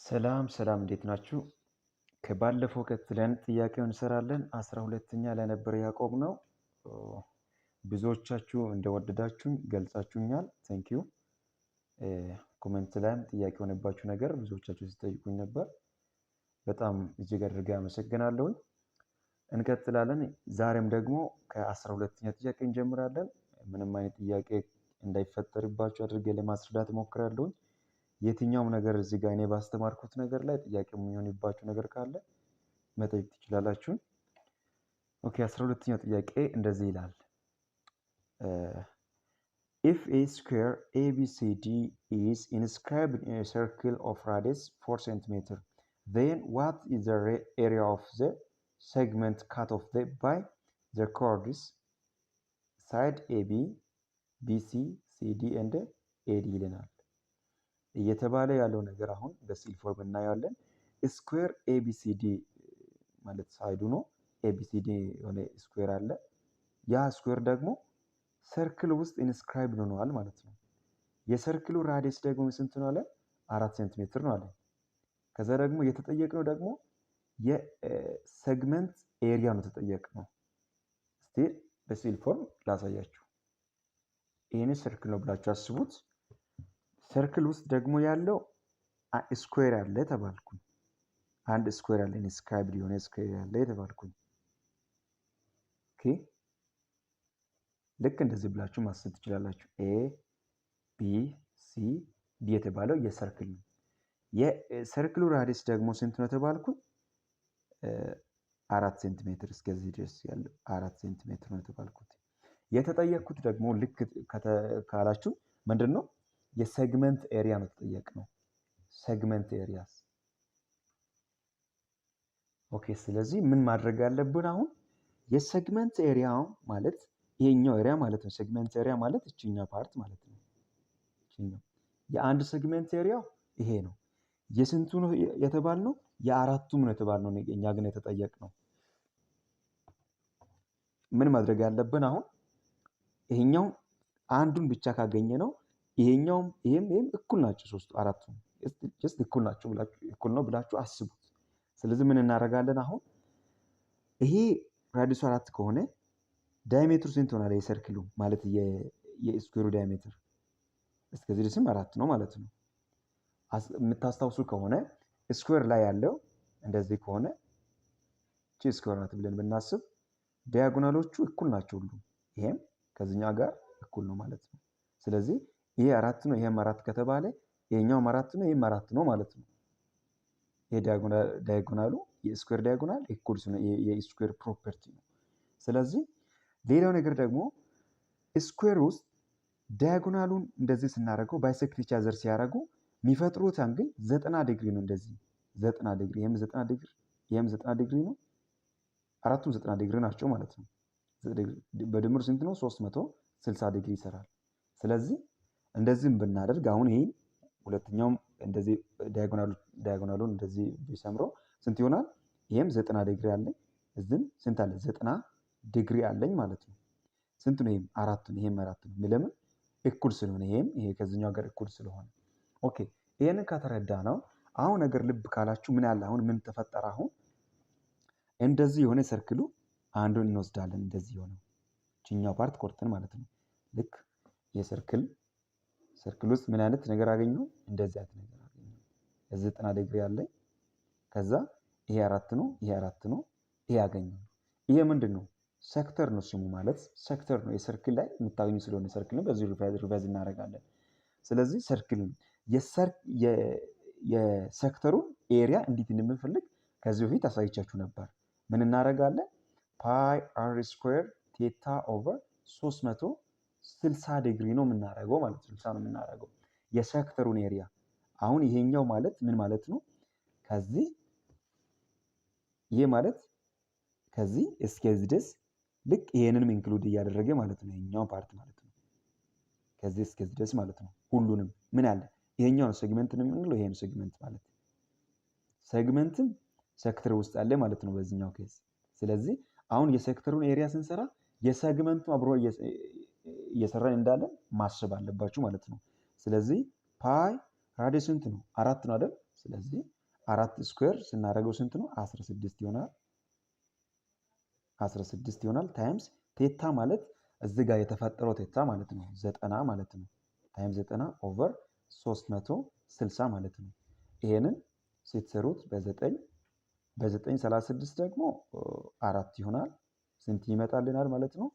ሰላም ሰላም እንዴት ናችሁ? ከባለፈው ቀጥለን ጥያቄውን እንሰራለን። 12ኛ ላይ ነበር ያቆምነው። ብዙዎቻችሁ እንደወደዳችሁኝ ገልጻችሁኛል። ቴንክ ዩ። ኮሜንት ላይም ጥያቄ የሆነባችሁ ነገር ብዙዎቻችሁ ሲጠይቁኝ ነበር። በጣም እጅግ አድርጌ አመሰግናለሁኝ። እንቀጥላለን። ዛሬም ደግሞ ከ12ኛ ጥያቄ እንጀምራለን። ምንም አይነት ጥያቄ እንዳይፈጠርባችሁ አድርጌ ለማስረዳት እሞክራለሁኝ። የትኛውም ነገር እዚህ ጋር እኔ ባስተማርኩት ነገር ላይ ጥያቄ የሚሆንባችሁ ነገር ካለ መጠየቅ ትችላላችሁ። ኦኬ 12ኛው ጥያቄ እንደዚህ ይላል። if a square ABCD is inscribed in a circle of radius 4 cm, then what is the area of the segment cut off by the chords side AB, BC, CD and AD ይለናል። እየተባለ ያለው ነገር አሁን በሲል ፎርም እናያለን። ስኩዌር ኤቢሲዲ ማለት ሳይዱ ነው። ኤቢሲዲ የሆነ ስኩዌር አለ። ያ ስኩዌር ደግሞ ሰርክል ውስጥ ኢንስክራይብድ ሆኗል ማለት ነው። የሰርክሉ ራዲየስ ደግሞ ስንት ነው አለ? 4 ሴንቲሜትር ነው አለ። ከዛ ደግሞ የተጠየቅነው ደግሞ የሴግመንት ኤሪያ ነው ተጠየቅነው። እስቲ በሲል ፎርም ላሳያችሁ። ይሄን ሰርክል ነው ብላችሁ አስቡት። ሰርክል ውስጥ ደግሞ ያለው ስኩዌር አለ ተባልኩኝ። አንድ ስኩዌር አለ ኢንስክራይብድ የሆነ ስኩዌር አለ ተባልኩኝ። ኦኬ ልክ እንደዚህ ብላችሁ ማሰብ ትችላላችሁ። ኤ ቢ ሲ ዲ የተባለው የሰርክል ነው። የሰርክሉ ራዲየስ ደግሞ ስንት ነው ተባልኩኝ? 4 ሴንቲሜትር እስከዚህ ድረስ ያለው 4 ሴንቲሜትር ነው ተባልኩት። የተጠየቅኩት ደግሞ ልክ ካላችሁ ምንድነው የሴግመንት ኤሪያ ነው ተጠየቅነው። ሴግመንት ኤሪያስ። ኦኬ ስለዚህ ምን ማድረግ አለብን አሁን? የሴግመንት ኤሪያ ማለት ይሄኛው ኤሪያ ማለት ነው። ሴግመንት ኤሪያ ማለት እቺኛው ፓርት ማለት ነው። እቺኛው የአንድ ሴግመንት ኤሪያ ይሄ ነው። የስንቱ ነው የተባልነው? የአራቱም ነው የተባልነው። እኛ ግን የተጠየቅነው ምን ማድረግ ያለብን አሁን? ይሄኛው አንዱን ብቻ ካገኘ ነው ይሄኛውም ይሄም እኩል ናቸው። ሶስቱ አራቱም ጀስት እኩል ናቸው ብላችሁ እኩል ነው ብላችሁ አስቡት። ስለዚህ ምን እናደርጋለን አሁን? ይሄ ራዲየሱ 4 ከሆነ ዳያሜትሩ ስንት ይሆናል? የሰርክሉ ማለት የስኩዌሩ ዳያሜትር እስከዚህ ድረስም 4 ነው ማለት ነው። የምታስታውሱ ከሆነ ስኩዌር ላይ ያለው እንደዚህ ከሆነ እቺ ስኩዌር ናት ብለን ብናስብ ዲያጎናሎቹ እኩል ናቸው ሁሉ። ይሄም ከዚህኛው ጋር እኩል ነው ማለት ነው። ስለዚህ ይሄ 4 ነው ይሄም 4 ከተባለ ይሄኛውም 4 ነው ይሄም 4 ነው ማለት ነው። ይሄ ዳያጎናሉ የስኩዌር ዳያጎናል እኩል ነው፣ የስኩዌር ፕሮፐርቲ ነው። ስለዚህ ሌላው ነገር ደግሞ ስኩዌር ውስጥ ዳያጎናሉን እንደዚህ ስናደርገው ባይሴክት ኢች አዘር ሲያደርጉ የሚፈጥሩት አንግል 90 ዲግሪ ነው። እንደዚህ 90 ዲግሪ ይሄም 90 ዲግሪ ይሄም 90 ዲግሪ ነው። አራቱም 90 ዲግሪ ናቸው ማለት ነው። በድምሩ ስንት ነው? 360 ዲግሪ ይሰራል። ስለዚህ እንደዚህም ብናደርግ አሁን ይሄ ሁለተኛውም እንደዚህ ዳያጎናሉን እንደዚህ ቢሰምረው ስንት ይሆናል? ይሄም 90 ዲግሪ አለኝ፣ እዚህም ስንት አለ? 90 ዲግሪ አለኝ ማለት ነው። ስንት ነው? ይሄም 4 ነው ይሄም 4 ነው። ለምን? እኩል ስለሆነ ይሄም ይሄ ከዚህኛው ጋር እኩል ስለሆነ። ኦኬ ይሄንን ከተረዳ ነው አሁን ነገር ልብ ካላችሁ ምን ያለ አሁን ምን ተፈጠረ? አሁን እንደዚህ የሆነ ሰርክሉ አንዱን እንወስዳለን። እንደዚህ የሆነ እቺኛው ፓርት ቆርጠን ማለት ነው። ልክ የሰርክል ውስጥ ምን አይነት ነገር አገኘው? እንደዚህ አይነት ነገር አገኘው። እዚህ 90 ዲግሪ አለኝ። ከዛ ይሄ 4 ነው ይሄ 4 ነው ይሄ አገኘው። ይሄ ምንድነው? ሴክተር ነው ስሙ ማለት ሴክተር ነው። የሰርክል ላይ የምታገኙ ስለሆነ ሰርክል ነው። በዚህ ሪቫይዝ እናደርጋለን። ስለዚህ ሰርክል የሴክተሩን ኤሪያ እንዴት እንደምንፈልግ ከዚህ በፊት አሳይቻችሁ ነበር። ምን እናደርጋለን? ፓይ አር ስኩዌር ቴታ ኦቨር 360 ዲግሪ ነው የምናደርገው ማለት ነው። 60 ነው የምናደርገው የሴክተሩን ኤሪያ። አሁን ይሄኛው ማለት ምን ማለት ነው? ከዚህ ይሄ ማለት ከዚህ እስከዚህ ድረስ ልክ ይሄንንም ኢንክሉድ እያደረገ ማለት ነው። ይሄኛው ፓርት ማለት ነው ከዚህ እስከዚህ ድረስ ማለት ነው። ሁሉንም ምን አለ? ይሄኛው ነው ሴግመንት ነው የምንለው። ይሄን ሴግመንት ማለት ሴግመንትም ሴክተር ውስጥ አለ ማለት ነው በዚህኛው ኬስ። ስለዚህ አሁን የሴክተሩን ኤሪያ ስንሰራ የሴግመንቱ አብሮ እየሰራን እንዳለን ማሰብ አለባችሁ ማለት ነው። ስለዚህ ፓይ ራዲየስ ስንት ነው? 4 ነው አይደል? ስለዚህ 4 ስኩዌር ስናደርገው ስንት ነው? 16 ይሆናል። 16 ይሆናል ታይምስ ቴታ ማለት እዚህ ጋር የተፈጠረው ቴታ ማለት ነው 90 ማለት ነው። ታይምስ 90 ኦቨር 360 ማለት ነው። ይሄንን ስትሰሩት በ9 36 ደግሞ 4 ይሆናል። ስንት ይመጣልናል ማለት ነው?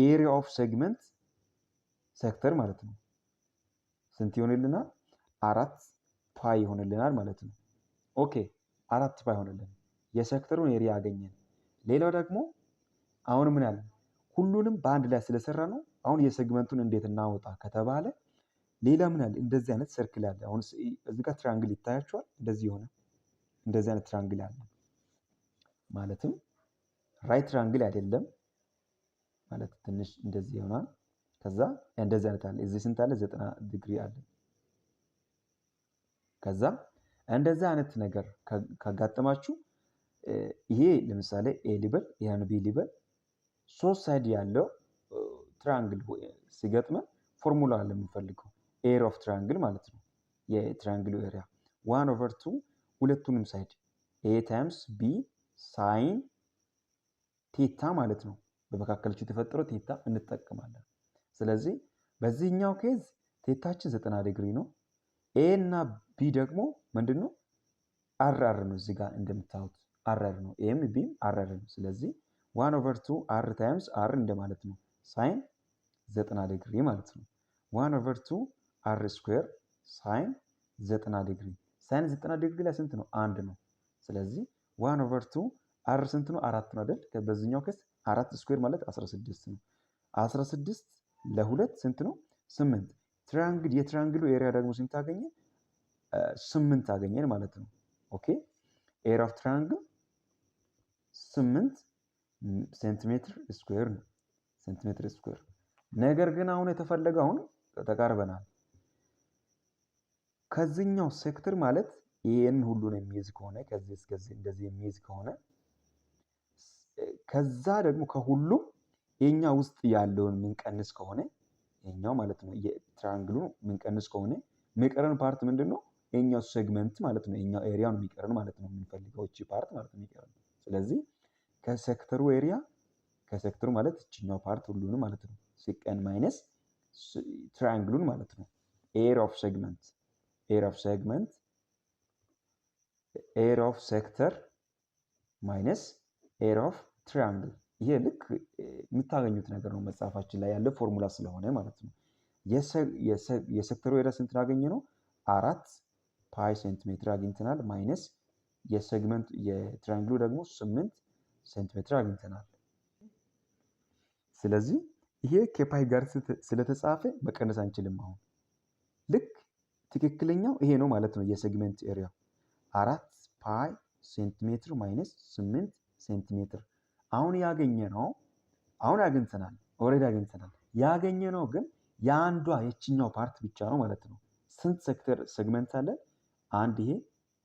ኤሪያ ኦፍ ሴግመንት ሴክተር ማለት ነው ስንት ይሆንልናል? 4 ፓይ ይሆንልናል ማለት ነው። ኦኬ 4 ፓይ ይሆንልናል። የሴክተሩን ኤሪያ አገኘን። ሌላው ደግሞ አሁን ምን ያለ ሁሉንም በአንድ ላይ ስለሰራ ነው። አሁን የሴግመንቱን እንዴት እናወጣ ከተባለ ሌላ ምን ያለ እንደዚህ አይነት ሰርክል አለ። አሁን እዚህ ጋር ትራያንግል ይታያችኋል። እንደዚህ ሆነ እንደዚህ አይነት ትራያንግል አለ። ማለትም ራይት ትራያንግል አይደለም ማለት ትንሽ እንደዚህ ይሆናል። ከዛ እንደዚህ አይነት አለ። እዚህ ስንት አለ? 90 ዲግሪ አለ። ከዛ እንደዚህ አይነት ነገር ካጋጠማችሁ ይሄ ለምሳሌ ኤ ሊበል ይሄን ቢ ሊበል ሶስት ሳይድ ያለው ትራያንግል ሲገጥመን ፎርሙላ አለ የምንፈልገው ኤሪያ ኦፍ ትራያንግል ማለት ነው። የትራያንግሉ ኤሪያ 1/2 ሁለቱንም ሳይድ ኤ ታይምስ ቢ ሳይን ቴታ ማለት ነው። በመካከላቸው የተፈጠረው ቴታ እንጠቀማለን። ስለዚህ በዚህኛው ኬዝ ቴታችን 90 ዲግሪ ነው። ኤ እና ቢ ደግሞ ምንድነው? አር ነው። እዚህ ጋር እንደምታዩት አር ነው። ኤም ቢም አር ነው። ስለዚህ 1/2 አር ታይምስ አር እንደማለት ነው። ሳይን 90 ዲግሪ ማለት ነው። 1/2 አር ስኩዌር ሳይን 90 ዲግሪ። ሳይን 90 ዲግሪ ላይ ስንት ነው? 1 ነው። ስለዚህ 1/2 አር ስንት ነው? 4 ነው አይደል? በዚህኛው ኬስ 4 ስኩዌር ማለት 16 ነው። 16 ለ2 ስንት ነው? 8። ትራያንግል የትራያንግሉ ኤሪያ ደግሞ ስንት አገኘ? 8 አገኘን ማለት ነው። ኦኬ ኤሪያ ኦፍ ትራያንግል 8 ሴንቲሜትር ስኩዌር ነው። ሴንቲሜትር ስኩዌር። ነገር ግን አሁን የተፈለገው አሁን ተቃርበናል። ከዚህኛው ሴክተር ማለት ይሄን ሁሉን የሚይዝ ከሆነ ከዚህ እስከዚህ እንደዚህ የሚይዝ ከሆነ ከዛ ደግሞ ከሁሉም የኛ ውስጥ ያለውን ምንቀንስ ከሆነ የኛው ማለት ነው የትራያንግሉ ምንቀንስ ከሆነ የሚቀረን ፓርት ምንድነው? የኛው ሴግመንት ማለት ነው። የኛው ኤሪያ ነው የሚቀረን ማለት ነው። የምንፈልገው እቺ ፓርት ማለት ነው የሚቀረን። ስለዚህ ከሴክተሩ ኤሪያ ከሴክተሩ ማለት እቺኛው ፓርት ሁሉንም ማለት ነው ሲቀን ማይነስ ትራያንግሉን ማለት ነው። ኤሪያ ኦፍ ሴግመንት ኤሪያ ኦፍ ሴክተር ማይነስ ኤሪያ ኦፍ ትራያንግል። ይሄ ልክ የምታገኙት ነገር ነው መጽሐፋችን ላይ ያለ ፎርሙላ ስለሆነ ማለት ነው። የሴክተሩ ኤሪያ ስንት አገኘ ነው? 4 ፓይ ሴንቲሜትር አግኝተናል። ማይነስ የሴግመንት የትራያንግሉ ደግሞ 8 ሴንቲሜትር አግኝተናል። ስለዚህ ይሄ ከፓይ ጋር ስለተጻፈ መቀነስ አንችልም። አሁን ልክ ትክክለኛው ይሄ ነው ማለት ነው። የሴግመንት ኤሪያ 4 ፓይ ሴንቲሜትር ማይነስ 8 ሴንቲሜትር። አሁን ያገኘነው አግኝተናል። ኦልሬዲ አግኝተናል። ያገኘነው ግን የአንዷ የችኛው ፓርት ብቻ ነው ማለት ነው። ስንት ሴግመንት አለ? 1 ይሄ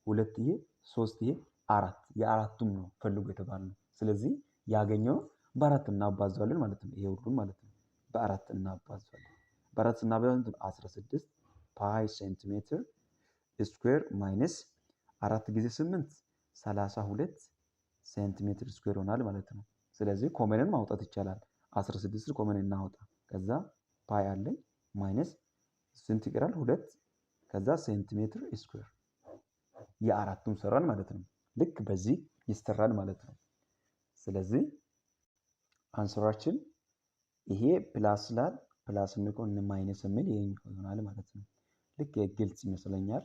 2 ይሄ 3 ይሄ 4 የአራቱም ነው ፈልጉ የተባለው። ስለዚህ ያገኘነው በ4 እናባዛዋለን ማለት ነው። ይሄ ሁሉም ማለት ነው በ4 እናባዛዋለን። በ4 እናባዛለን 16 ፓይ ሴንቲሜትር ስኩዌር ማይነስ 4 ጊዜ 8 32 ሴንቲሜትር ስኩዌር ይሆናል ማለት ነው። ስለዚህ ኮመንን ማውጣት ይቻላል። 16 ኮመን እናውጣ። ከዛ ፓይ አለኝ ማይነስ ስንት ይቀራል? 2 ከዛ ሴንቲሜትር ስኩዌር የአራቱም ሰራን ማለት ነው። ልክ በዚህ ይሰራል ማለት ነው። ስለዚህ አንሰራችን ይሄ ፕላስ ላል ፕላስ የሚቆን ማይነስ የሚል ይሄኛው ይሆናል ማለት ነው። ልክ ግልጽ ይመስለኛል።